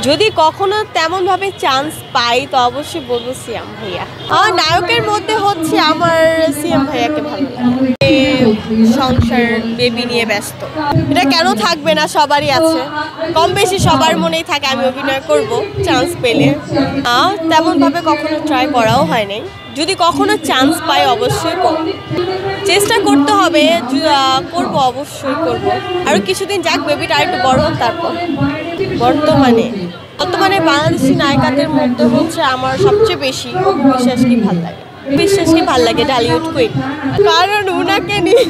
যদি কখনো তেমন ভাবে চান্স পাই তো অবশ্যই বলবো সিয়াম ভাইয়া। আমার নায়কের মধ্যে হচ্ছে আমার সিয়াম ভাইয়াকে ভালো লাগে। সংসার বেবি নিয়ে ব্যস্ত, এটা কেন থাকবে না, সবারই আছে, কম বেশি সবার মনেই থাকে আমি অভিনয় করব চান্স পেলে। তেমন ভাবে কখনো ট্রাই করাও হয় নাই, যদি কখনো চান্স পাই অবশ্যই করব, চেষ্টা করতে হবে, করব অবশ্যই করব। আরও কিছুদিন যাক, বেবিটা আর একটু বড় হোক, তারপর। বর্তমানে বাংলাদেশি নায়িকাদের মধ্যে হচ্ছে আমার সবচেয়ে বেশি বিশ্বাসকে ভালো লাগে। বিশ্বাসকে ভালো লাগে ঢালিউড কুইন, কারণ উনাকে নিয়ে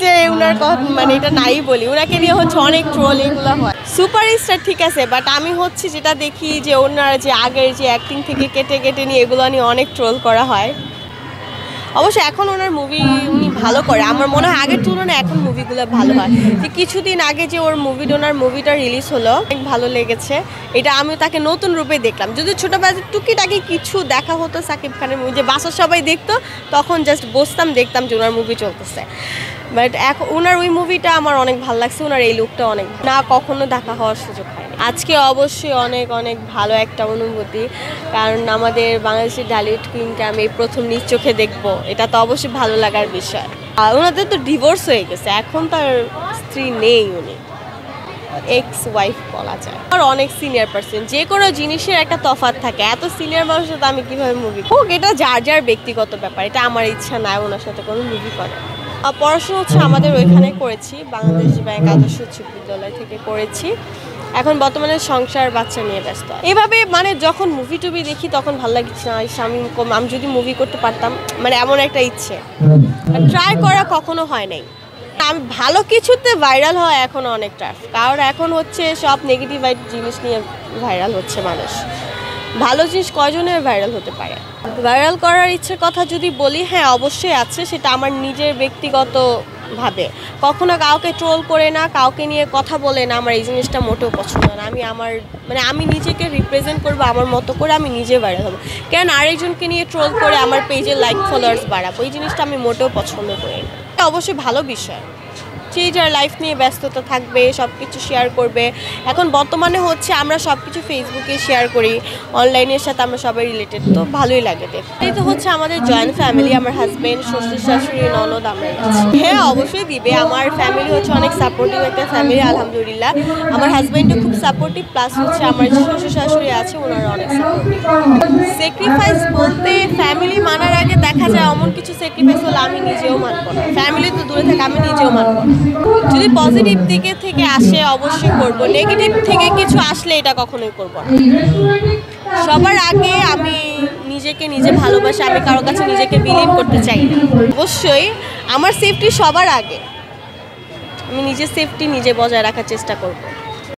যে উনার মানে এটা নাই বলি, উনাকে নিয়ে হচ্ছে অনেক ট্রোল এগুলো হয়। সুপারস্টার ঠিক আছে, বাট আমি হচ্ছে যেটা দেখি যে ওনার যে আগের যে অ্যাক্টিং থেকে কেটে কেটে নিয়ে এগুলো নিয়ে অনেক ট্রোল করা হয়। অবশ্য এখন ওনার মুভি উনি ভালো করে, আমার মনে হয় আগের তুলনায় এখন মুভিগুলো ভালো হয়। যে কিছুদিন আগে যে ওনার মুভিটা রিলিজ হলো, অনেক ভালো লেগেছে। এটা আমি তাকে নতুন রূপে দেখলাম, যদি ছোটোবেলায় টুকিটাকি কিছু দেখা হতো সাকিব খানের মুভি, যে বাসার সবাই দেখতো, তখন জাস্ট বসতাম দেখতাম যে ওনার মুভি চলতেছে। বাট এখন ওনার ওই মুভিটা আমার অনেক ভালো লাগছে, ওনার এই লুকটা অনেক না কখনো দেখা হওয়ার সুযোগ হয়। আজকে অবশ্যই অনেক অনেক ভালো একটা অনুভূতি, কারণ আমাদের বাংলাদেশের ঢালিউড কুইনকে আমি প্রথম নিজ চোখে দেখবো, এটা তো অবশ্যই ভালো লাগার বিষয়। আর ওনাদের তো ডিভোর্স হয়ে গেছে, এখন তার স্ত্রী নেই, উনি এক্স ওয়াইফ বলা যায়। আর অনেক সিনিয়র পার্সন, যে কোনো জিনিসের একটা তফাৎ থাকে, এত সিনিয়র মানুষের সাথে আমি কীভাবে মুভি হোক, এটা যার যার ব্যক্তিগত ব্যাপার, এটা আমার ইচ্ছা নাই ওনার সাথে কোনো মুভি করে। পড়াশোনা হচ্ছে আমাদের ওইখানে করেছি, বাংলাদেশ ব্যাংক আদর্শ উচ্চ বিদ্যালয় থেকে করেছি। এখন বর্তমানে সংসার বাচ্চা নিয়ে ব্যস্ত। এভাবে মানে যখন মুভি টুভি দেখি তখন ভালো লাগছে না, আমি যদি মুভি করতে পারতাম, মানে এমন একটা ইচ্ছে। ট্রাই করা কখনো হয় নাই। আমি ভালো কিছুতে ভাইরাল হয় এখন অনেক টাফ, কারণ এখন হচ্ছে সব নেগেটিভ জিনিস নিয়ে ভাইরাল হচ্ছে মানুষ। ভালো জিনিস কয়জনের ভাইরাল হতে পারে? ভাইরাল করার ইচ্ছের কথা যদি বলি, হ্যাঁ অবশ্যই আছে, সেটা আমার নিজের ব্যক্তিগতভাবে। কখনো কাউকে ট্রোল করে না, কাউকে নিয়ে কথা বলে না, আমার এই জিনিসটা মোটেও পছন্দ না। আমি নিজেকে রিপ্রেজেন্ট করবো আমার মতো করে, আমি নিজে ভাইরাল হবো, কেন আরেকজনকে নিয়ে ট্রোল করে আমার পেজে লাইক ফলোয়ার্স বাড়াবো, এই জিনিসটা আমি মোটেও পছন্দ করি না। এটা অবশ্যই ভালো বিষয়, যে যার লাইফ নিয়ে ব্যস্ততা থাকবে, সব কিছু শেয়ার করবে। এখন বর্তমানে হচ্ছে আমরা সব কিছু ফেসবুকে শেয়ার করি, অনলাইনের সাথে আমরা সবাই রিলেটেড, তো ভালোই লাগে দেখতে। এই তো হচ্ছে আমাদের জয়েন্ট ফ্যামিলি, আমার হাজব্যান্ড, শ্বশুর শাশুড়ি, ননদ, আমরাই আছি। হ্যাঁ অবশ্যই দিবে, আমার ফ্যামিলি হচ্ছে অনেক সাপোর্টিভ একটা ফ্যামিলি আলহামদুলিল্লাহ। আমার হাজব্যান্ডও খুব সাপোর্টিভ, প্লাস হচ্ছে আমার যে শ্বশুর শাশুড়ি আছে ওনারা অনেক সাপোর্টিভ। স্যাক্রিফাইস বলতে ফ্যামিলি মানার আগে দেখা যায় এমন কিছু স্যাক্রিফাইস হলে আমি নিজেও মানবো না, ফ্যামিলি তো দূরে থাকে, আমি নিজেও মানবো না। যদি পজিটিভ দিকে থেকে আসে অবশ্যই করব, নেগেটিভ থেকে কিছু আসলে এটা কখনোই করব না। সবার আগে আমি নিজেকে নিজে ভালোবাসি, আমি কারো কাছে নিজেকে বিলিভ করতে চাই না। অবশ্যই আমার সেফটি সবার আগে, আমি নিজের সেফটি নিজে বজায় রাখার চেষ্টা করব।